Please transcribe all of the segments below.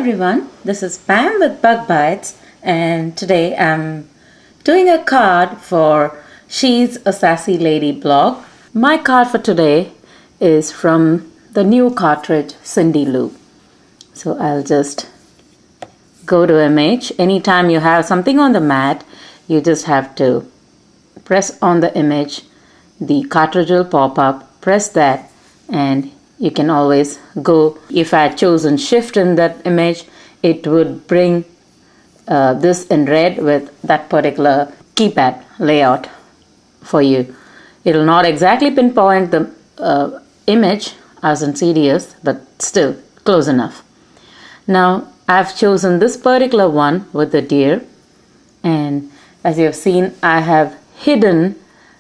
everyone, this is Pam with Bug Bites, and today I'm doing a card for She's a Sassy Lady blog. My card for today is from the new cartridge Cindy Lou. So I'll just go to image. Anytime you have something on the mat, you just have to press on the image. The cartridge will pop up, press that, and you can always go. If I had chosen shift in that image, it would bring this in red with that particular keypad layout for you. It will not exactly pinpoint the image as in CDS, but still close enough. Now I've chosen this particular one with the deer, and as you have seen, I have hidden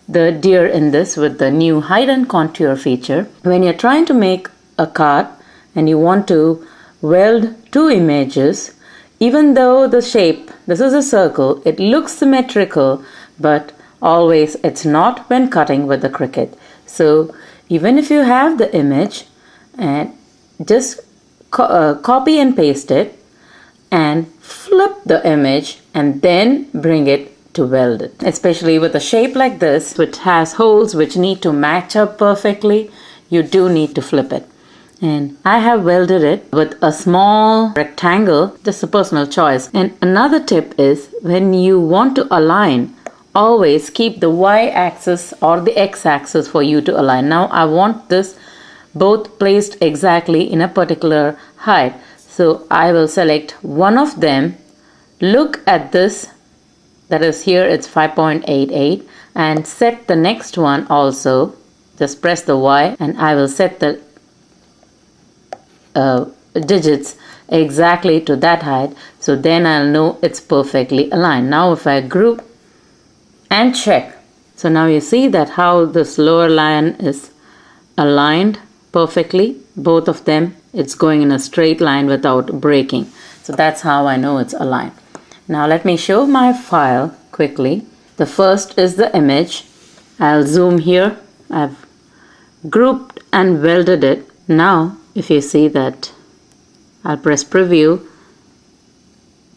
the deer in this with the new hide and contour feature. When you're trying to make a card and you want to weld two images, even though the shape, this is a circle, it looks symmetrical, but always it's not when cutting with the Cricut. So even if you have the image, and just copy and paste it and flip the image and then bring it to weld it. Especially with a shape like this, which has holes which need to match up perfectly, you do need to flip it. And I have welded it with a small rectangle, just a personal choice. And another tip is, when you want to align, always keep the y-axis or the x-axis for you to align. Now I want this both placed exactly in a particular height. So I will select one of them, look at this, that is here it's 5.88, and set the next one also. Just press the Y and I will set the digits exactly to that height, so then I'll know it's perfectly aligned. Now if I group and check, so now you see that how this lower line is aligned perfectly. Both of them, it's going in a straight line without breaking. So that's how I know it's aligned. Now let me show my file quickly. The first is the image. I'll zoom here. I've grouped and welded it. Now if you see that, I'll press preview.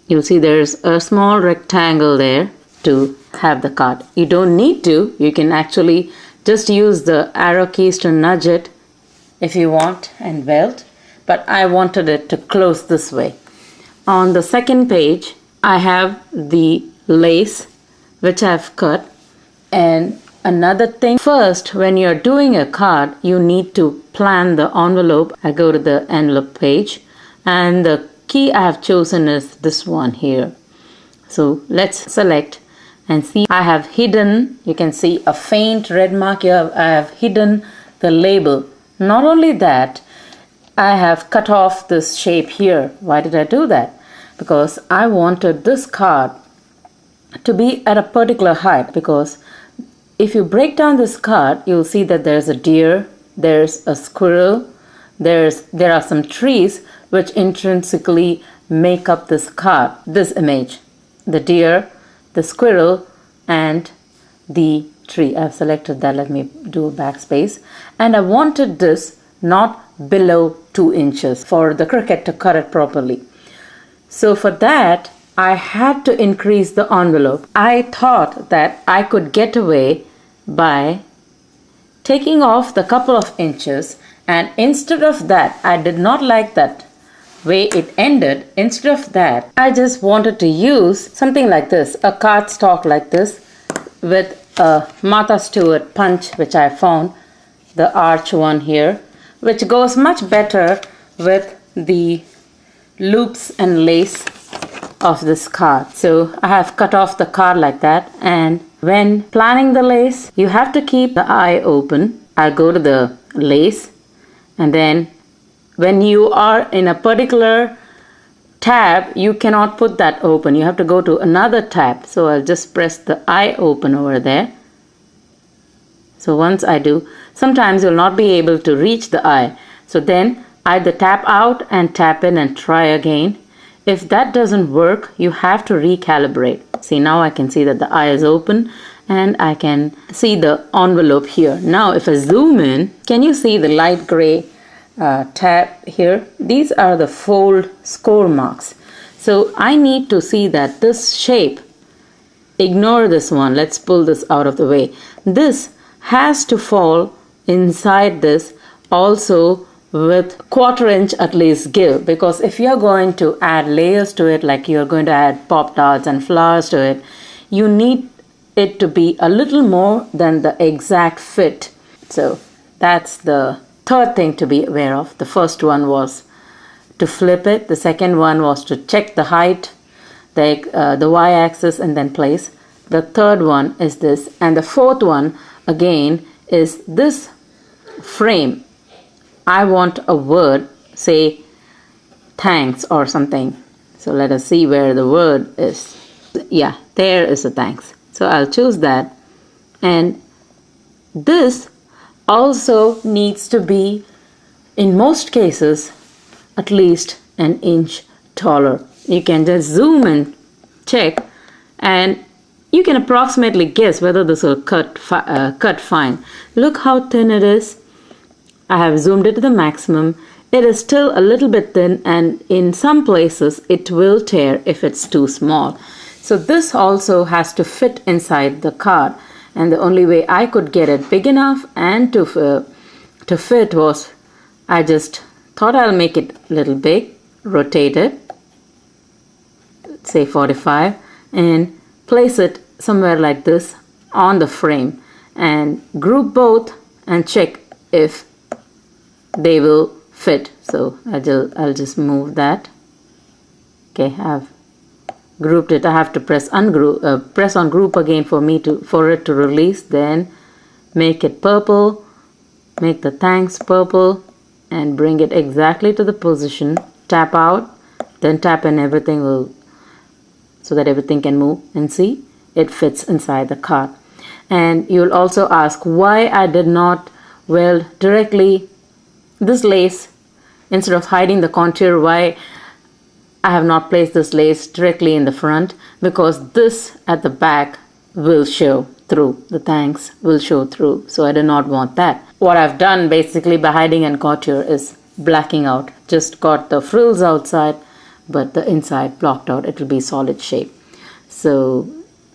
You'll see there's a small rectangle there to have the card. You don't need to. You can actually just use the arrow keys to nudge it if you want and weld. But I wanted it to close this way. On the second page, I have the lace which I've cut. And another thing, first when you're doing a card, you need to plan the envelope. I go to the envelope page and the key I have chosen is this one here. So let's select and see. I have hidden, you can see a faint red mark here. I have hidden the label. Not only that, I have cut off this shape here. Why did I do that? Because I wanted this card to be at a particular height, because if you break down this card, you'll see that there's a deer, there's a squirrel, there are some trees which intrinsically make up this card, this image. The deer, the squirrel, and the tree. I've selected that. Let me do a backspace. And I wanted this not below 2 inches for the Cricut to cut it properly. So for that, I had to increase the envelope. I thought that I could get away by taking off the couple of inches, and instead of that, I did not like that way it ended. Instead of that, I just wanted to use something like this, a cardstock like this with a Martha Stewart punch which I found, the arch one here, which goes much better with the loops and lace of this card. So I have cut off the card like that, and when planning the lace, you have to keep the eye open. I go to the lace, and then when you are in a particular tab, you cannot put that open. You have to go to another tab. So I'll just press the eye open over there. So once I do, sometimes you'll not be able to reach the eye. So then either tap out and tap in and try again. If that doesn't work, you have to recalibrate. See, now I can see that the eye is open and I can see the envelope here. Now if I zoom in, can you see the light gray tab here, these are the fold score marks. So I need to see that this shape, ignore this one, let's pull this out of the way. This has to fall inside this also with 1/4 inch at least give, because if you're going to add layers to it, like you're going to add pop tarts and flowers to it, you need it to be a little more than the exact fit. So that's the third thing to be aware of. The first one was to flip it. The second one was to check the height, the y-axis, and then place. The third one is this. And the fourth one, again, is this frame. I want a word, say thanks or something. So let us see where the word is. Yeah, there is a thanks. So I'll choose that. And this also needs to be, in most cases, at least an inch taller. You can just zoom and check, and you can approximately guess whether this will cut fine. Look how thin it is. I have zoomed it to the maximum. It is still a little bit thin, and in some places it will tear if it's too small. So this also has to fit inside the card, and the only way I could get it big enough and to fit was, I just thought I'll make it a little big, rotate it, say 45, and place it somewhere like this on the frame, and group both and check if they will fit. So I'll just move that. Okay, I've grouped it. I have to press on group again for it to release. Then make it purple, make the thanks purple, and bring it exactly to the position. Tap out, then tap in, everything will, so that everything can move, and see, it fits inside the card. And you'll also ask why I did not weld directly this lace instead of hiding the contour, why I have not placed this lace directly in the front, because this at the back will show through. The thanks will show through, so I do not want that. What I've done basically by hiding and contour is blacking out. Just got the frills outside, but the inside blocked out. It will be solid shape. So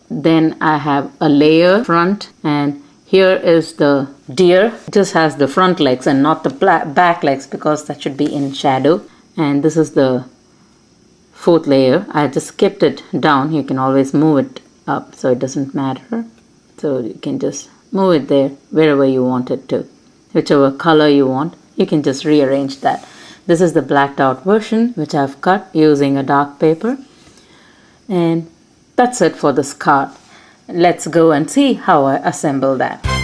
then I have a layer front, and here is the deer. It just has the front legs and not the back legs, because that should be in shadow. And this is the fourth layer. I just kept it down. You can always move it up, so it doesn't matter. So you can just move it there wherever you want it to. Whichever color you want, you can just rearrange that. This is the blacked out version, which I've cut using a dark paper. And that's it for this card. Let's go and see how I assemble that.